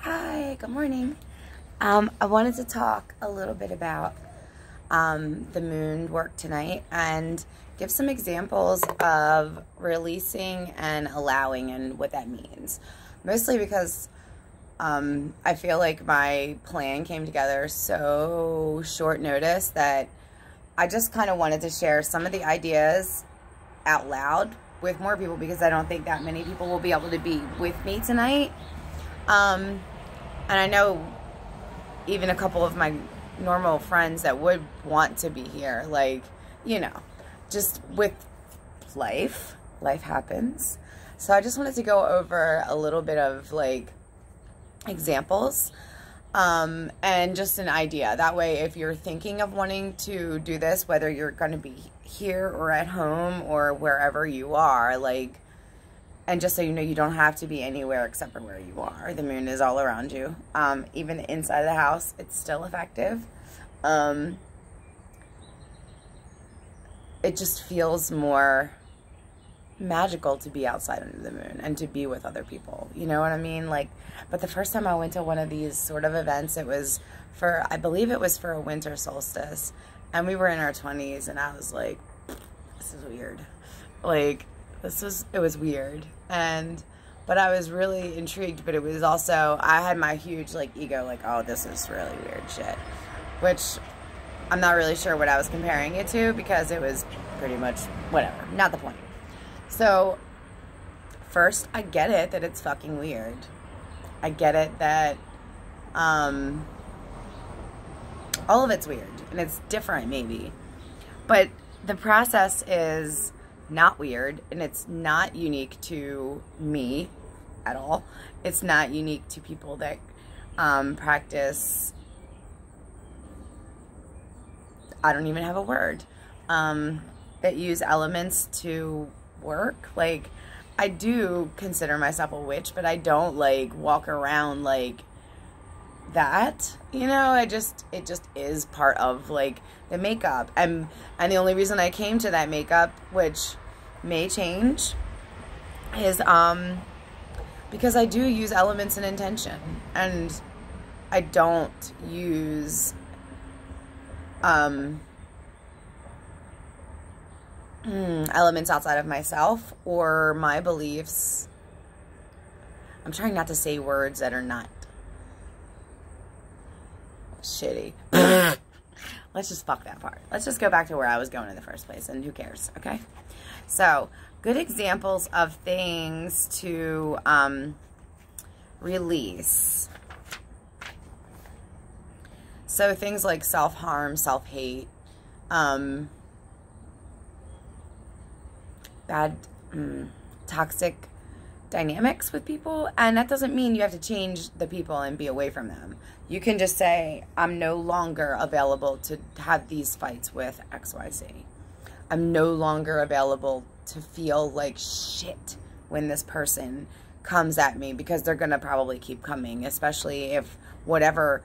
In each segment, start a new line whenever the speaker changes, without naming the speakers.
Hi, good morning. I wanted to talk a little bit about the moon work tonight and give some examples of releasing and allowing and what that means. Mostly because I feel like my plan came together so short notice that I just kind of wanted to share some of the ideas out loud with more people because I don't think that many people will be able to be with me tonight. And I know even a couple of my normal friends that would want to be here, like, you know, just with life happens. So I just wanted to go over a little bit of like examples, and just an idea. That way, if you're thinking of wanting to do this, whether you're going to be here or at home or wherever you are, like, and just so you know, you don't have to be anywhere except for where you are. The moon is all around you. Even inside of the house, it's still effective. It just feels more magical to be outside under the moon and to be with other people. You know what I mean? Like, but the first time I went to one of these sort of events, it was for, I believe it was for a winter solstice. And we were in our 20s, and I was like, this is weird. Like, it was weird. But I was really intrigued, but it was also, I had my huge like ego, like, oh, this is really weird shit, which I'm not really sure what I was comparing it to because it was pretty much whatever, not the point. So first, I get it that it's fucking weird. I get it that all of it's weird and it's different maybe, but the process is not weird, and it's not unique to me at all. It's not unique to people that practice, I don't even have a word, that use elements to work. Like, I do consider myself a witch, but I don't like walk around like that, you know. It just is part of like the makeup, and the only reason I came to that makeup, which may change, is because I do use elements and intention, and I don't use elements outside of myself or my beliefs. I'm trying not to say words that are not shitty. Let's just fuck that part. Let's just go back to where I was going in the first place, and who cares, okay? So, good examples of things to release. So, things like self-harm, self-hate, bad, toxic dynamics with people. And that doesn't mean you have to change the people and be away from them. You can just say, I'm no longer available to have these fights with XYZ. I'm no longer available to feel like shit when this person comes at me, because they're going to probably keep coming, especially if whatever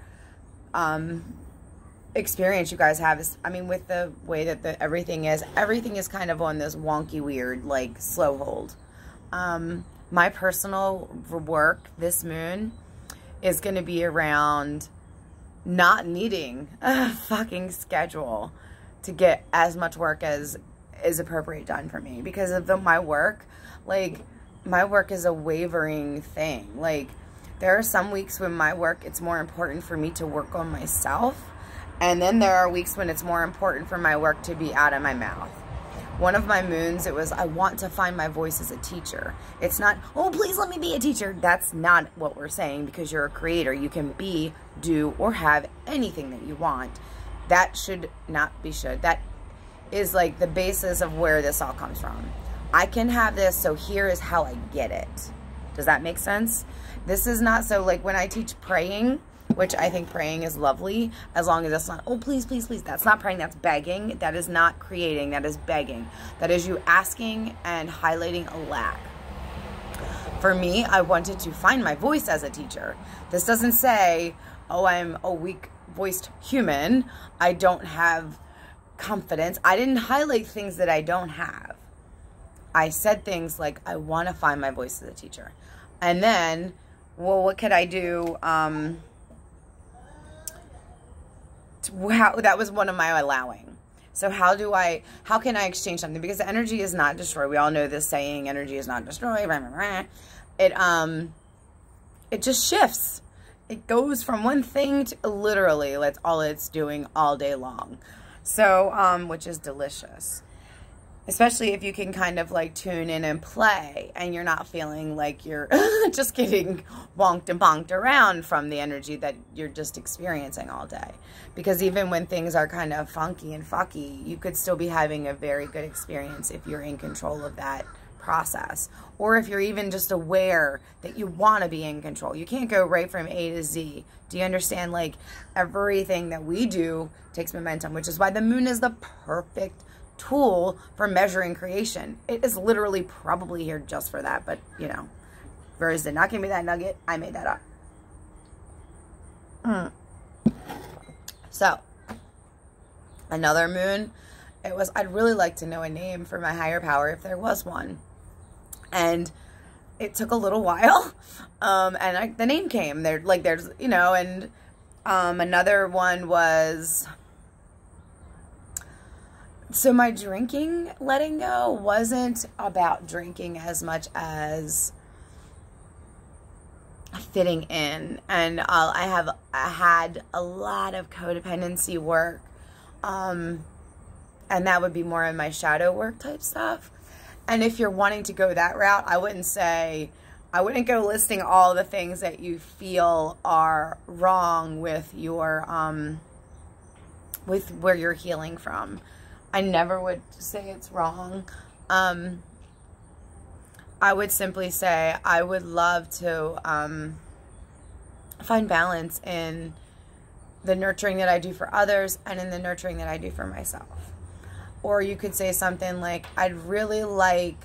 experience you guys have is, I mean, with the way that everything is kind of on this wonky, weird, like, slow hold. My personal work this moon is going to be around not needing a fucking schedule to get as much work as is appropriate done for me, because of my work. Like, my work is a wavering thing. Like, there are some weeks when my work, it's more important for me to work on myself, and then there are weeks when it's more important for my work to be out of my mouth. One of my moons, it was, I want to find my voice as a teacher. It's not, oh, please let me be a teacher. That's not what we're saying, because you're a creator. You can be, do, or have anything that you want. That should not be should. That is like the basis of where this all comes from. I can have this, so here is how I get it. Does that make sense? This is not, so like when I teach praying, which I think praying is lovely, as long as it's not, oh, please, please, please. That's not praying, that's begging. That is not creating, that is begging. That is you asking and highlighting a lack. For me, I wanted to find my voice as a teacher. This doesn't say, oh, I'm a weak-voiced human. I don't have confidence. I didn't highlight things that I don't have. I said things like, I want to find my voice as a teacher. And then well, what could I do? That was one of my allowing. So how can I exchange something? Because the energy is not destroyed. We all know this saying, energy is not destroyed. It just shifts. It goes from one thing to literally, that's all it's doing all day long. So, which is delicious. Especially if you can kind of like tune in and play and you're not feeling like you're just getting wonked and bonked around from the energy that you're just experiencing all day. Because even when things are kind of funky and fucky, you could still be having a very good experience if you're in control of that process. Or if you're even just aware that you want to be in control. You can't go right from A to Z. Do you understand? Like, everything that we do takes momentum, which is why the moon is the perfect tool for measuring creation. It is literally probably here just for that, but you know, Rose did not give me that nugget. I made that up. So, another moon. I'd really like to know a name for my higher power if there was one. And it took a little while. And the name came. There's, you know, and another one was, so my drinking letting go wasn't about drinking as much as fitting in. And I had a lot of codependency work. And that would be more in my shadow work type stuff. And if you're wanting to go that route, I wouldn't go listing all the things that you feel are wrong with your, with where you're healing from. I never would say it's wrong. I would simply say I would love to find balance in the nurturing that I do for others and in the nurturing that I do for myself. Or you could say something like, I'd really like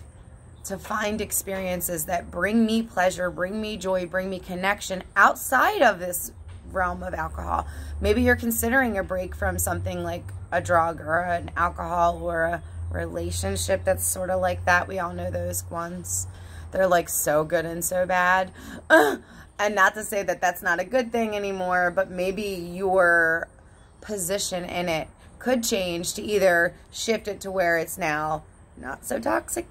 to find experiences that bring me pleasure, bring me joy, bring me connection outside of this realm of alcohol. Maybe you're considering a break from something like a drug or an alcohol or a relationship that's sort of like that. We all know those ones. They're like so good and so bad. And not to say that that's not a good thing anymore, but maybe your position in it could change to either shift it to where it's now not so toxic,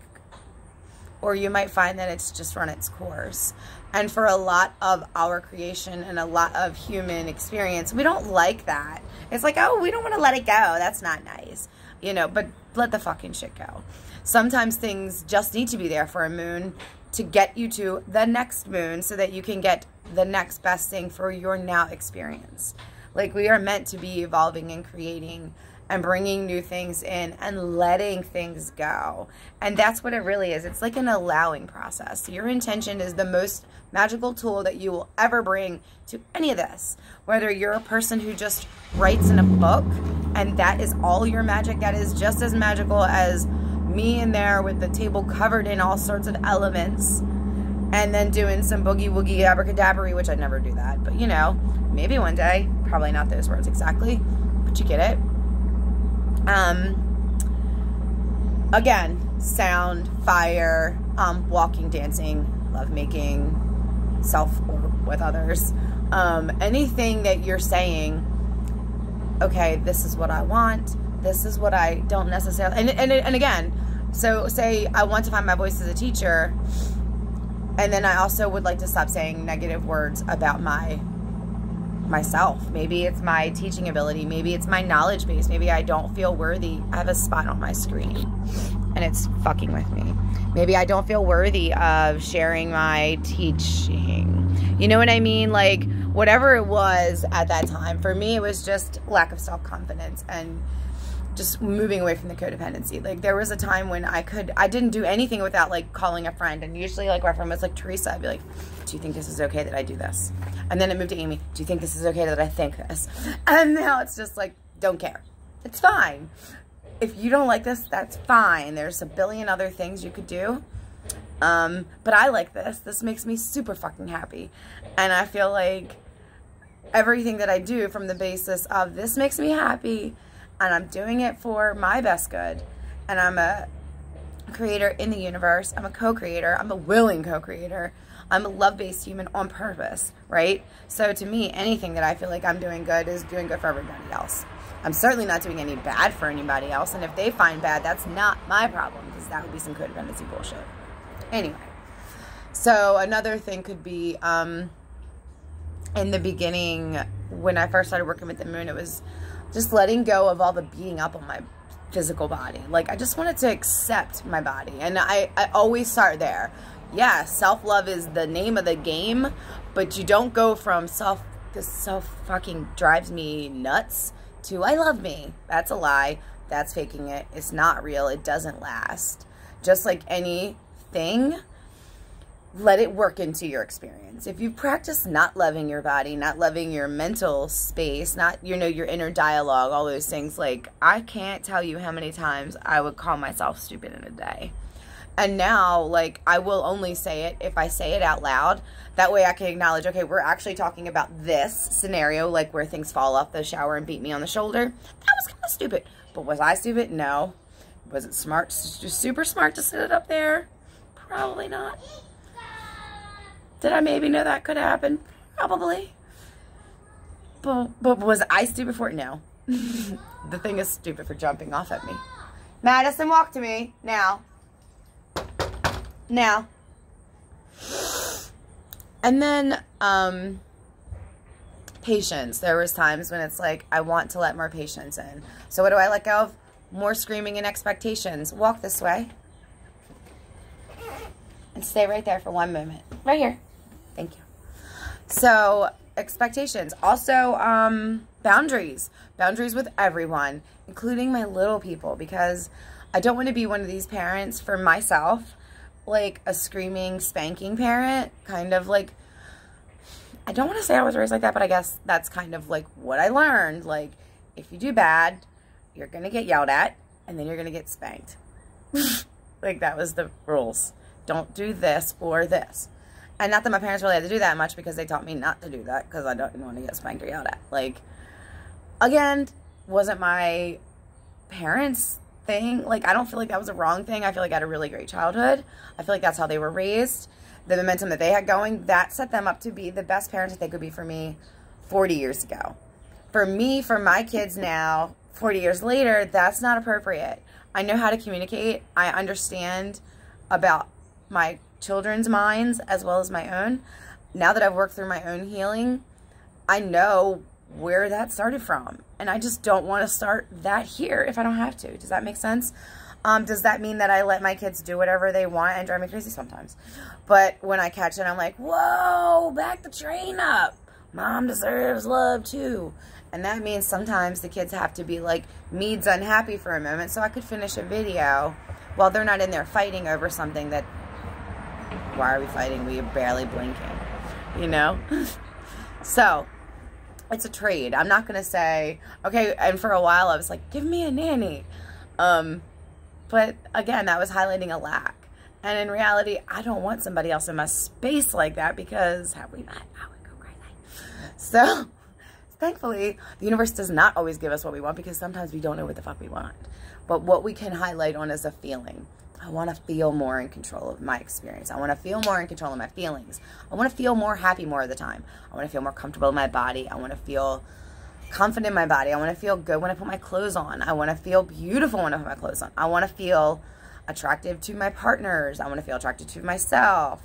or you might find that it's just run its course. And for a lot of our creation and a lot of human experience, we don't like that. It's like, oh, we don't want to let it go. That's not nice. You know, but let the fucking shit go. Sometimes things just need to be there for a moon to get you to the next moon so that you can get the next best thing for your now experience. Like, we are meant to be evolving and creating and bringing new things in and letting things go. And that's what it really is. It's like an allowing process. Your intention is the most magical tool that you will ever bring to any of this. Whether you're a person who just writes in a book and that is all your magic, that is just as magical as me in there with the table covered in all sorts of elements and then doing some boogie woogie abracadabra, which I'd never do that. But, you know, maybe one day. Probably not those words exactly, but you get it. Again, sound, fire, walking, dancing, lovemaking, self or with others. Anything that you're saying, okay, this is what I want. This is what I don't necessarily, and again, so say I want to find my voice as a teacher, and then I also would like to stop saying negative words about myself. Maybe it's my teaching ability. Maybe it's my knowledge base. Maybe I don't feel worthy. I have a spot on my screen and it's fucking with me. Maybe I don't feel worthy of sharing my teaching. You know what I mean? Like, whatever it was at that time, for me, it was just lack of self-confidence and just moving away from the codependency. Like, there was a time when I didn't do anything without like calling a friend, and usually like my friend was like, Teresa, I'd be like, do you think this is okay that I do this? And then it moved to Amy, do you think this is okay that I think this? And now it's just like, don't care. It's fine. If you don't like this, that's fine. There's a billion other things you could do. But I like this. This makes me super fucking happy. And I feel like everything that I do from the basis of this makes me happy, and I'm doing it for my best good. And I'm a creator in the universe. I'm a co-creator. I'm a willing co-creator. I'm a love-based human on purpose, right? So to me, anything that I feel like I'm doing good is doing good for everybody else. I'm certainly not doing any bad for anybody else. And if they find bad, that's not my problem, because that would be some codependency bullshit. Anyway, so another thing could be, in the beginning, when I first started working with the moon, it was just letting go of all the beating up on my physical body. Like, I just wanted to accept my body. And I always start there. Yeah, self-love is the name of the game, but you don't go from this self fucking drives me nuts to I love me. That's a lie. That's faking it. It's not real. It doesn't last. Just like anything, let it work into your experience. If you practice not loving your body, not loving your mental space, not, you know, your inner dialogue, all those things, like, I can't tell you how many times I would call myself stupid in a day. And now, like, I will only say it if I say it out loud. That way I can acknowledge, okay, we're actually talking about this scenario, like where things fall off the shower and beat me on the shoulder. That was kind of stupid. But was I stupid? No. Was it smart? Just super smart to sit it up there? Probably not. Did I maybe know that could happen? Probably. But was I stupid for it? No. The thing is stupid for jumping off at me. Madison, walk to me. Now. Now. And then, patience. There was times when it's like, I want to let more patience in. So what do I let go of? More screaming and expectations. Walk this way. And stay right there for one moment. Right here. Thank you. So, expectations. Also, boundaries. Boundaries with everyone, including my little people, because I don't want to be one of these parents for myself, like a screaming, spanking parent, kind of like, I don't want to say I was raised like that, but I guess that's kind of like what I learned. Like, if you do bad, you're going to get yelled at, and then you're going to get spanked. Like, that was the rules. Don't do this or this. And not that my parents really had to do that much, because they taught me not to do that, because I didn't want to get spanked or yelled at. Like, again, wasn't my parents' thing. Like, I don't feel like that was a wrong thing. I feel like I had a really great childhood. I feel like that's how they were raised. The momentum that they had going, that set them up to be the best parents that they could be for me 40 years ago. For me, for my kids now, 40 years later, that's not appropriate. I know how to communicate. I understand about my children's minds as well as my own. Now that I've worked through my own healing, I know where that started from. And I just don't want to start that here if I don't have to. Does that make sense? Does that mean that I let my kids do whatever they want and drive me crazy sometimes? But when I catch it, I'm like, whoa, back the train up. Mom deserves love too. And that means sometimes the kids have to be like, Mead's unhappy for a moment so I could finish a video while they're not in there fighting over something that, why are we fighting? We are barely blinking, you know? So, it's a trade. I'm not going to say, okay, and for a while I was like, give me a nanny. But again, that was highlighting a lack. And in reality, I don't want somebody else in my space like that, because have we met? I would go crazy. So, thankfully, the universe does not always give us what we want, because sometimes we don't know what the fuck we want. But what we can highlight on is a feeling. I want to feel more in control of my experience. I want to feel more in control of my feelings. I want to feel more happy more of the time. I want to feel more comfortable in my body. I want to feel confident in my body. I want to feel good when I put my clothes on. I want to feel beautiful when I put my clothes on. I want to feel attractive to my partners. I want to feel attracted to myself.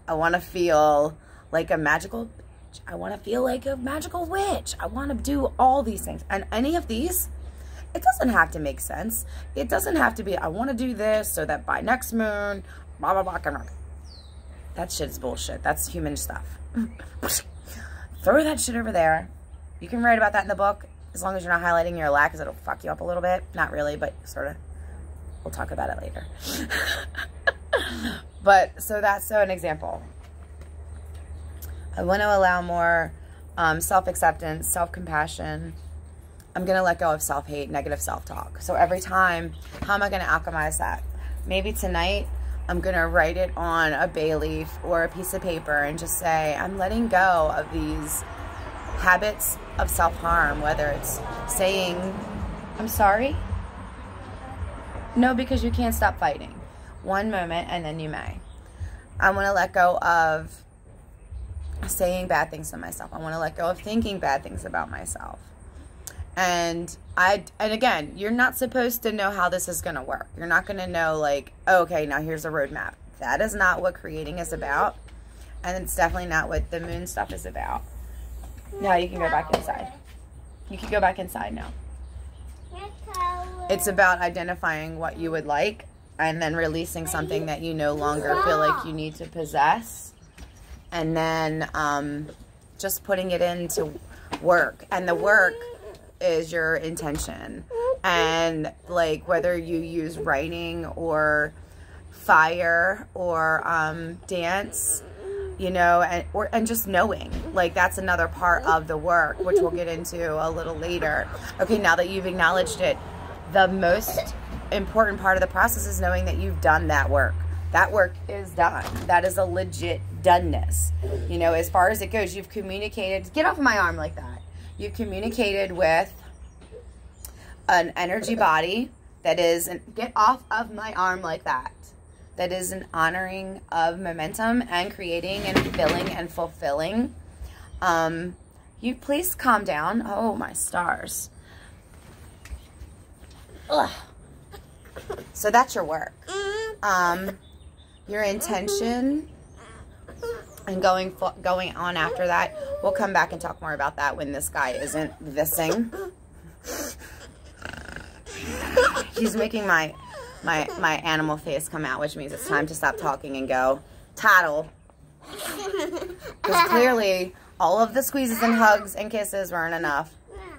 I want to feel like a magical bitch. I want to feel like a magical witch. I want to do all these things. And any of these, it doesn't have to make sense. It doesn't have to be, I want to do this so that by next moon, blah, blah, blah, blah. That shit is bullshit. That's human stuff. Throw that shit over there. You can write about that in the book, as long as you're not highlighting your lack, because it'll fuck you up a little bit. Not really, but sort of. We'll talk about it later. But, so that's an example. I want to allow more self-acceptance, self-compassion. I'm going to let go of self-hate, negative self-talk. So every time, how am I going to alchemize that? Maybe tonight, I'm going to write it on a bay leaf or a piece of paper and just say, I'm letting go of these habits of self-harm, whether it's saying, I'm sorry. No, because you can't stop fighting. One moment and then you may. I want to let go of saying bad things to myself. I want to let go of thinking bad things about myself. And again, you're not supposed to know how this is going to work. You're not going to know like, okay, now here's a roadmap. That is not what creating is about. And it's definitely not what the moon stuff is about. Now you can go back inside. You can go back inside now. It's about identifying what you would like and then releasing something that you no longer feel like you need to possess. And then just putting it into work. And the work is your intention. And like whether you use writing or fire or dance, you know, and just knowing, like that's another part of the work, which we'll get into a little later. Okay, now that you've acknowledged it, the most important part of the process is knowing that you've done that work. That work is done. That is a legit doneness. You know, as far as it goes, you've communicated. Get off of my arm like that. You've communicated with an energy body that is, get off of my arm like that. That is an honoring of momentum and creating and filling and fulfilling. You please calm down. Oh, my stars. Ugh. So that's your work. Your intention and going on after that. We'll come back and talk more about that when this guy isn't thising. He's making my animal face come out, which means it's time to stop talking and go tattle. Because clearly all of the squeezes and hugs and kisses weren't enough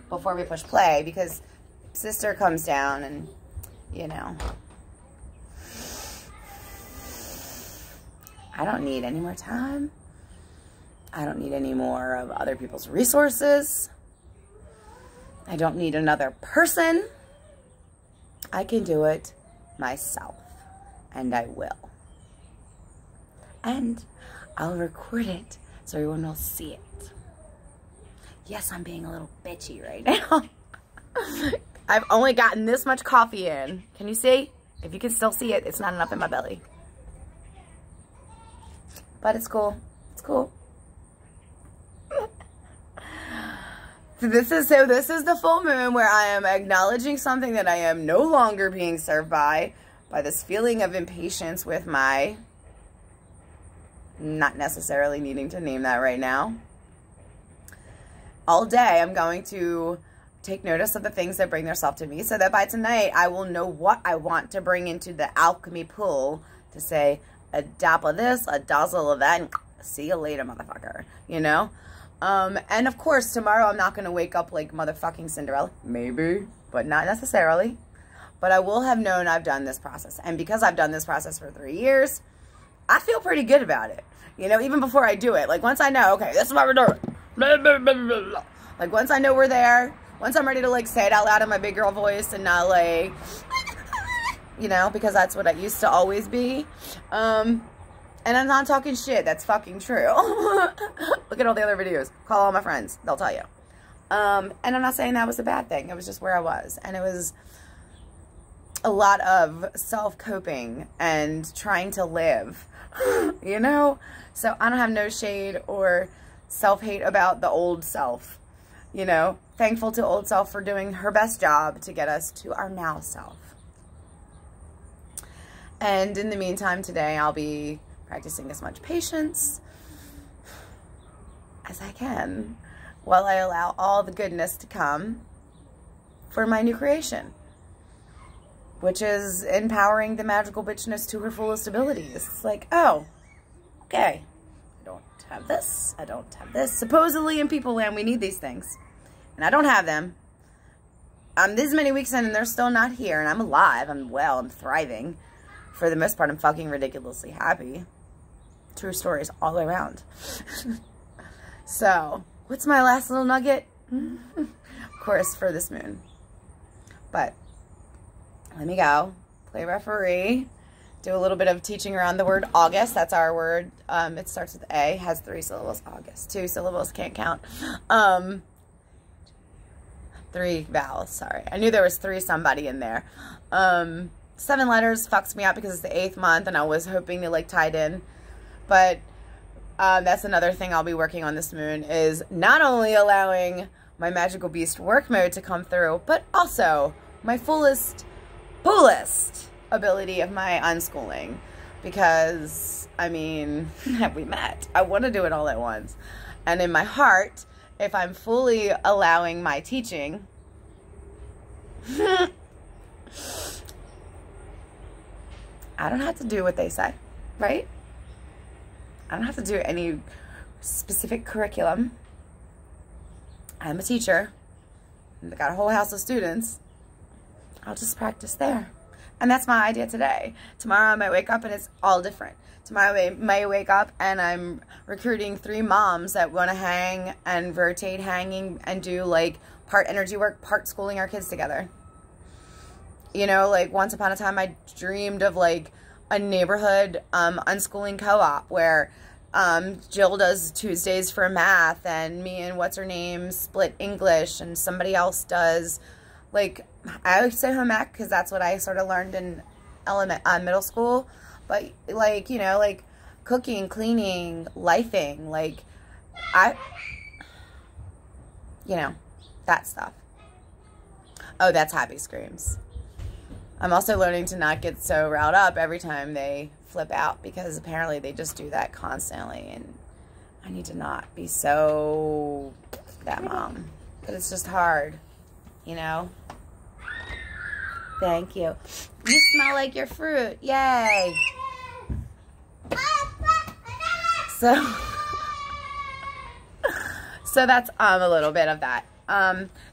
before we push play, because sister comes down and, you know, I don't need any more time. I don't need any more of other people's resources. I don't need another person. I can do it myself, and I will. And I'll record it so everyone will see it. Yes, I'm being a little bitchy right now. I've only gotten this much coffee in. Can you see? If you can still see it, it's not enough in my belly. But it's cool. It's cool. This is the full moon where I am acknowledging something that I am no longer being served by this feeling of impatience with my, not necessarily needing to name that right now. All day I'm going to take notice of the things that bring themselves to me so that by tonight I will know what I want to bring into the alchemy pool to say a dap of this, a dazzle of that, and see you later, motherfucker, you know? And of course, tomorrow I'm not going to wake up like motherfucking Cinderella. Maybe, but not necessarily. But I will have known I've done this process. And because I've done this process for 3 years, I feel pretty good about it. You know, even before I do it. Like, once I know, okay, this is what we're doing. Blah, blah, blah, blah, blah. Like, once I know we're there, once I'm ready to, like, say it out loud in my big girl voice and not, like, you know, because that's what I used to always be. And I'm not talking shit. That's fucking true. Look at all the other videos. Call all my friends. They'll tell you. And I'm not saying that was a bad thing. It was just where I was. And it was a lot of self-coping and trying to live, you know? So I don't have no shade or self-hate about the old self, you know? Thankful to old self for doing her best job to get us to our now self. And in the meantime, today I'll be practicing as much patience as I can while I allow all the goodness to come for my new creation, which is empowering the magical bitchness to her fullest abilities. It's like, oh, okay, I don't have this, I don't have this. Supposedly in people land, we need these things, and I don't have them. I'm this many weeks in and they're still not here, and I'm alive, I'm well, I'm thriving. For the most part, I'm fucking ridiculously happy. True stories all around. So, what's my last little nugget? Of course, for this moon. But, let me go. Play referee. Do a little bit of teaching around the word August. That's our word. It starts with A. Has 3 syllables. August. 2 syllables. Can't count. 3 vowels. Sorry. I knew there was 3 somebody in there. 7 letters fucks me up because it's the 8th month and I was hoping to like tie it in But that's another thing I'll be working on this moon, is not only allowing my magical beast work mode to come through, but also my fullest ability of my unschooling. Because, I mean, have we met? I want to do it all at once. And in my heart, if I'm fully allowing my teaching, I don't have to do what they say, right? I don't have to do any specific curriculum. I'm a teacher. I got a whole house of students. I'll just practice there. And that's my idea today. Tomorrow I might wake up and it's all different. Tomorrow I might wake up and I'm recruiting 3 moms that want to hang and rotate hanging and do like part energy work, part schooling our kids together. You know, like once upon a time I dreamed of like a neighborhood unschooling co-op where Jill does Tuesdays for math and me and what's her name split English, and somebody else does, like, I always say home ec because that's what I sort of learned in middle school. But, like, you know, like, cooking, cleaning, lifing, like, you know, that stuff. Oh, that's happy screams. I'm also learning to not get so riled up every time they flip out, because apparently they just do that constantly, and I need to not be so that mom. But it's just hard, you know? Thank you. You smell like your fruit. Yay. So that's a little bit of that.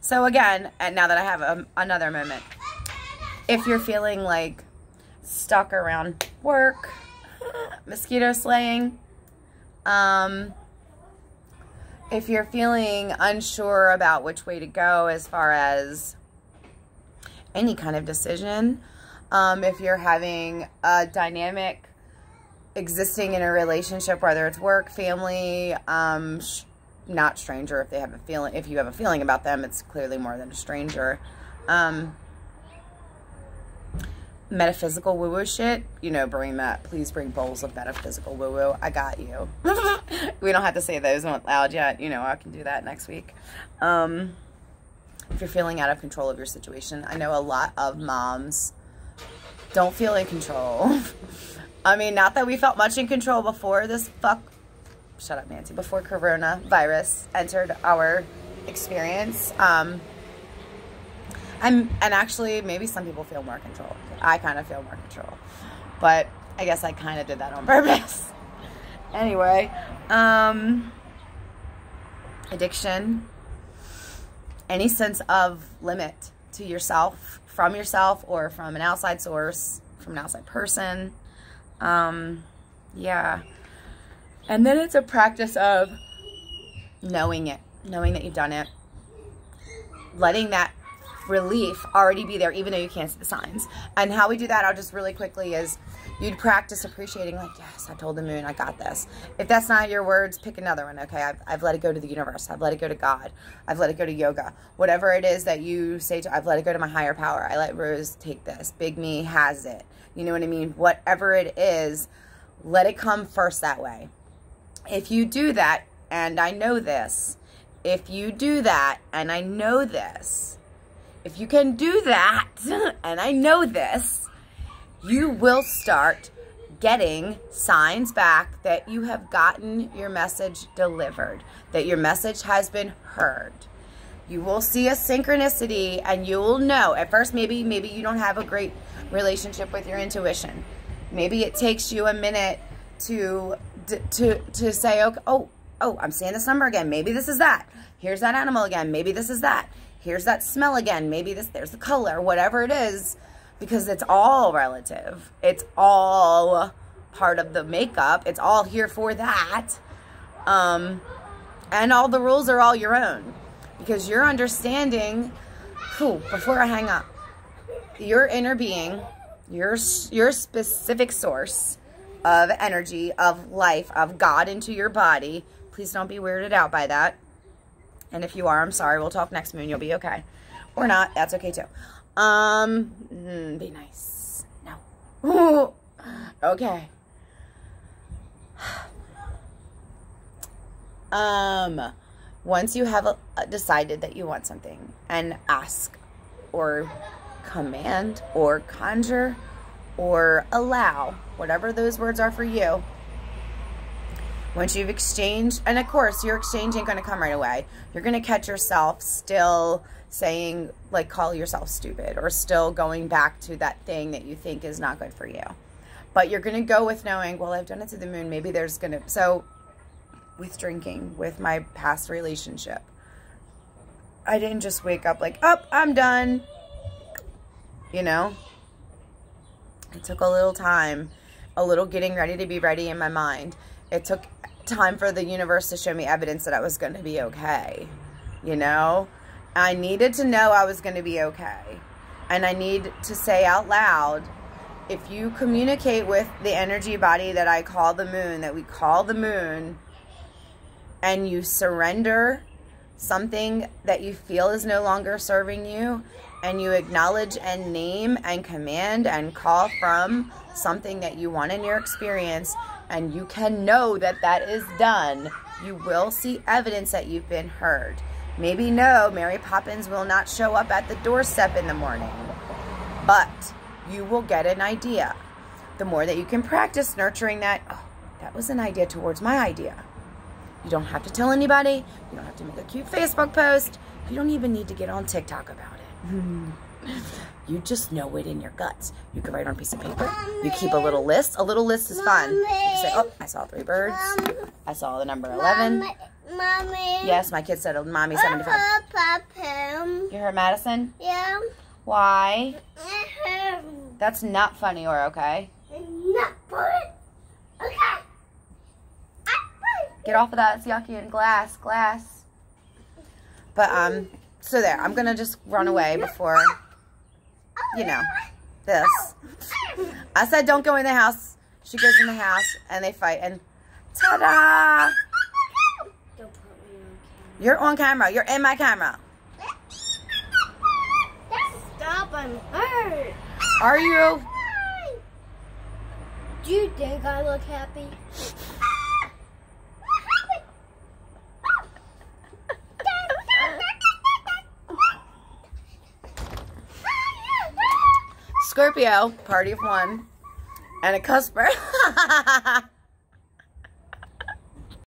So again, and now that I have another moment, if you're feeling like stuck around work, mosquito slaying, if you're feeling unsure about which way to go as far as any kind of decision, if you're having a dynamic existing in a relationship, whether it's work, family, not stranger, if they have a feeling, if you have a feeling about them, it's clearly more than a stranger. Metaphysical woo-woo shit, you know, bring that. Please bring bowls of metaphysical woo-woo. I got you. We don't have to say those out loud yet. You know, I can do that next week. If you're feeling out of control of your situation, I know a lot of moms don't feel in control. I mean, not that we felt much in control before this shut up, Nancy, before coronavirus entered our experience. And actually, maybe some people feel more control. I kind of feel more control. But I guess I kind of did that on purpose. Anyway, addiction, any sense of limit to yourself, from yourself or from an outside source, from an outside person. Yeah. And then it's a practice of knowing it, knowing that you've done it, letting that relief already be there, even though you can't see the signs. And how we do that, I'll just really quickly, is you'd practice appreciating, like, yes, I told the moon, I got this. If that's not your words, pick another one, okay? I've let it go to the universe. I've let it go to God. I've let it go to yoga. Whatever it is that you say to, I've let it go to my higher power. I let Rose take this. Big me has it. You know what I mean? Whatever it is, let it come first that way. If you do that, and I know this, if you do that, and I know this, if you can do that, and I know this, you will start getting signs back that you have gotten your message delivered, that your message has been heard. You will see a synchronicity, and you will know. At first, maybe you don't have a great relationship with your intuition. Maybe it takes you a minute to say, okay, oh, I'm seeing this number again. Maybe this is that. Here's that animal again. Maybe this is that. Here's that smell again. Maybe there's the color, whatever it is, because it's all relative. It's all part of the makeup. It's all here for that. And all the rules are all your own, because you're understanding, before I hang up, your inner being, your specific source of energy, of life, of God into your body. Please don't be weirded out by that. And if you are, I'm sorry. We'll talk next moon. You'll be okay. Or not. That's okay too. Be nice. No. Okay. Once you have decided that you want something, and ask or command or conjure or allow, whatever those words are for you, once you've exchanged, and of course your exchange ain't going to come right away. You're going to catch yourself still saying, like, call yourself stupid, or still going back to that thing that you think is not good for you. But you're going to go with knowing, well, I've done it to the moon. Maybe there's going to, so with drinking, with my past relationship, I didn't just wake up like, oh, I'm done. You know, it took a little time, a little getting ready to be ready in my mind. It took time for the universe to show me evidence that I was going to be okay. You know, I needed to know I was going to be okay. And I need to say out loud, if you communicate with the energy body that I call the moon, that we call the moon, and you surrender something that you feel is no longer serving you, and you acknowledge and name and command and call from something that you want in your experience, and you can know that that is done, you will see evidence that you've been heard. Maybe no, Mary Poppins will not show up at the doorstep in the morning, but you will get an idea. The more that you can practice nurturing that, oh, that was an idea towards my idea. You don't have to tell anybody. You don't have to make a cute Facebook post. You don't even need to get on TikTok about it. You just know it in your guts. You can write on a piece of paper. You keep a little list. A little list is fun. You can say, oh, I saw 3 birds. I saw the number 11.
Mommy.
Yes, my kid said, Mommy 75. You heard Madison?
Yeah.
Why? That's not funny or okay.
Not funny. Okay.
Get off of that. It's yucky and glass. But, so there. I'm going to just run away before, you know, this. I said don't go in the house. She goes in the house and they fight. And ta-da!
Don't put me on camera.
You're on camera. You're in my camera.
Stop, I'm hurt.
Are you?
Do you think I look happy?
Scorpio, party of 1, and a cusper.